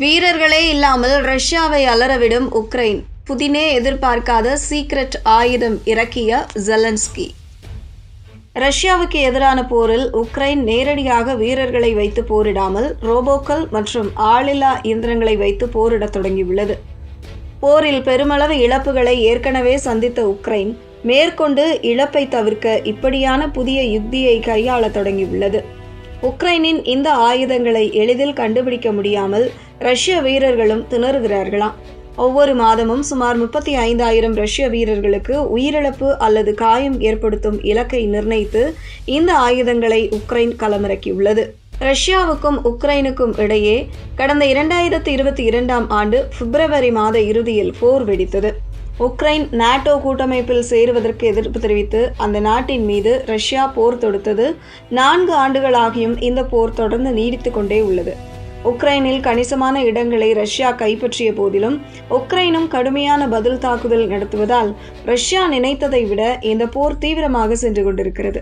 வீரர்களே இல்லாமல் ரஷ்யாவை அலறவிடும் உக்ரைன். புதினே எதிர்பார்க்காத சீக்ரெட் ஆயுதம் இறக்கிய ஜெலன்ஸ்கி. ரஷ்யாவுக்கு எதிரான போரில் உக்ரைன் நேரடியாக வீரர்களை வைத்து போரிடாமல் ரோபோக்கள் மற்றும் ஆளில்லா இயந்திரங்களை வைத்து போரிடத் தொடங்கியுள்ளது. போரில் பெருமளவு இழப்புகளை ஏற்கனவே சந்தித்த உக்ரைன் மேற்கொண்டு இழப்பை தவிர்க்க இப்படியான புதிய யுக்தியை கையாள தொடங்கியுள்ளது. உக்ரைனின் இந்த ஆயுதங்களை எளிதில் கண்டுபிடிக்க முடியாமல் ரஷ்ய வீரர்களும் திணறுகிறார்களாம். ஒவ்வொரு மாதமும் சுமார் 35,000 ரஷ்ய வீரர்களுக்கு உயிரிழப்பு அல்லது காயம் ஏற்படுத்தும் இலக்கை நிர்ணயித்து இந்த ஆயுதங்களை உக்ரைன் களமிறக்கியுள்ளது. ரஷ்யாவுக்கும் உக்ரைனுக்கும் இடையே கடந்த 2022ஆம் ஆண்டு பிப்ரவரி மாத இறுதியில் போர் வெடித்தது. உக்ரைன் நாட்டோ கூட்டமைப்பில் சேருவதற்கு எதிர்ப்பு தெரிவித்து அந்த நாட்டின் மீது ரஷ்யா போர் தொடுத்தது. 4 ஆண்டுகளாகியும் இந்த போர் தொடர்ந்து நீடித்து கொண்டே உள்ளது. உக்ரைனில் கணிசமான இடங்களை ரஷ்யா கைப்பற்றிய போதிலும் உக்ரைனும் கடுமையான பதில் தாக்குதல் நடத்துவதால் ரஷ்யா நினைத்ததை விட இந்த போர் தீவிரமாக சென்று கொண்டிருக்கிறது.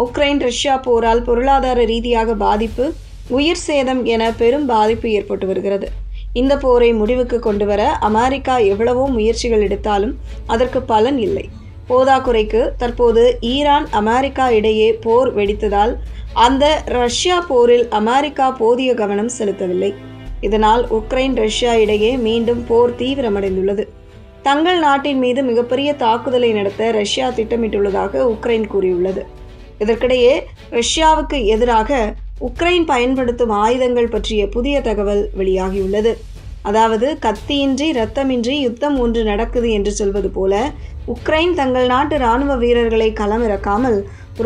உக்ரைன் ரஷ்யா போரால் பொருளாதார ரீதியாக பாதிப்பு, உயிர் சேதம் என பெரும் பாதிப்பு ஏற்பட்டு வருகிறது. இந்த போரை முடிவுக்கு கொண்டு வர அமெரிக்கா எவ்வளவோ முயற்சிகள் எடுத்தாலும் அதற்கு பலன் இல்லை. போதாக்குறைக்கு தற்போது ஈரான் அமெரிக்கா இடையே போர் வெடித்ததால் அந்த ரஷ்யா போரில் அமெரிக்கா போதிய கவனம் செலுத்தவில்லை. இதனால் உக்ரைன் ரஷ்யா இடையே மீண்டும் போர் தீவிரமடைந்துள்ளது. தங்கள் நாட்டின் மீது மிகப்பெரிய தாக்குதலை நடத்த ரஷ்யா திட்டமிட்டுள்ளதாக உக்ரைன் கூறியுள்ளது. இதற்கிடையே ரஷ்யாவுக்கு எதிராக உக்ரைன் பயன்படுத்தும் ஆயுதங்கள் பற்றிய புதிய தகவல் வெளியாகியுள்ளது. அதாவது, கத்தியின்றி இரத்தமின்றி யுத்தம் ஒன்று நடக்குது என்று சொல்வது போல உக்ரைன் தங்கள் நாட்டு இராணுவ வீரர்களை களமிறக்காமல்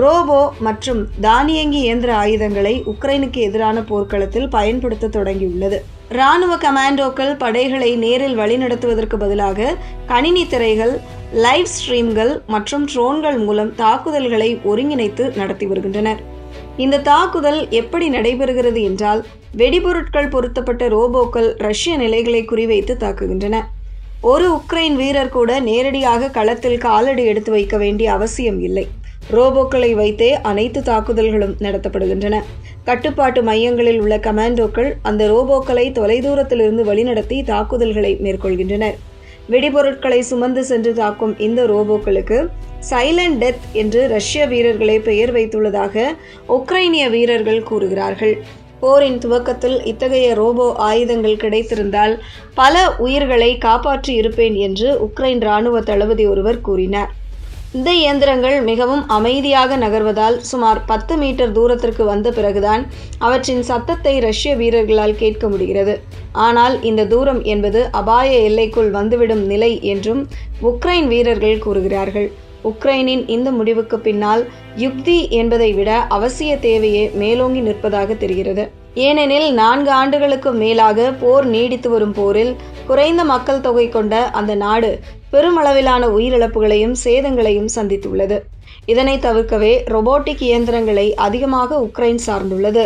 ரோபோ மற்றும் தானியங்கி இயந்திர ஆயுதங்களை உக்ரைனுக்கு எதிரான போர்க்களத்தில் பயன்படுத்த தொடங்கியுள்ளது. இராணுவ கமாண்டோக்கள் படைகளை நேரில் வழிநடத்துவதற்கு பதிலாக கணினி திரைகள், லைவ் ஸ்ட்ரீம்கள் மற்றும் ட்ரோன்கள் மூலம் தாக்குதல்களை ஒருங்கிணைத்து நடத்தி வருகின்றனர். இந்த தாக்குதல் எப்படி நடைபெறுகிறது என்றால், வெடிபொருட்கள் பொருத்தப்பட்ட ரோபோக்கள் ரஷ்ய நிலைகளை குறிவைத்து தாக்குகின்றன. ஒரு உக்ரைன் வீரர் கூட நேரடியாக களத்தில் காலடி எடுத்து வைக்க வேண்டிய அவசியம் இல்லை. ரோபோக்களை வைத்தே அனைத்து தாக்குதல்களும் நடத்தப்படுகின்றன. கட்டுப்பாட்டு மையங்களில் உள்ள கமாண்டோக்கள் அந்த ரோபோக்களை தொலைதூரத்திலிருந்து வழிநடத்தி தாக்குதல்களை மேற்கொள்கின்றனர். வெடிபொருட்களை சுமந்து சென்று தாக்கும் இந்த ரோபோக்களுக்கு சைலண்ட் டெத் என்று ரஷ்ய வீரர்களே பெயர் வைத்துள்ளதாக உக்ரைனிய வீரர்கள் கூறுகிறார்கள். போரின் துவக்கத்தில் இத்தகைய ரோபோ ஆயுதங்கள் கிடைத்திருந்தால் பல உயிர்களை காப்பாற்றி இருப்பேன் என்று உக்ரைன் இராணுவ தளபதி ஒருவர் கூறினார். இந்த இயந்திரங்கள் மிகவும் அமைதியாக நகர்வதால் சுமார் 10 மீட்டர் தூரத்திற்கு வந்த பிறகுதான் அவற்றின் சத்தத்தை ரஷ்ய வீரர்களால் கேட்க முடிகிறது. ஆனால் இந்த தூரம் என்பது அபாய எல்லைக்குள் வந்துவிடும் நிலை என்றும் உக்ரைன் வீரர்கள் கூறுகிறார்கள். உக்ரைனின் இந்த முடிவுக்கு பின்னால் யுக்தி என்பதை விட அவசிய தேவையே மேலோங்கி நிற்பதாக தெரிகிறது. ஏனெனில் 4 ஆண்டுகளுக்கு மேலாக போர் நீடித்து வரும் போரில் குறைந்த மக்கள் தொகை கொண்ட அந்த நாடு பெருமளவிலான உயிரிழப்புகளையும் சேதங்களையும் சந்தித்துள்ளது. இதனை தவிர்க்கவே ரொபோட்டிக் இயந்திரங்களை அதிகமாக உக்ரைன் சார்ந்துள்ளது.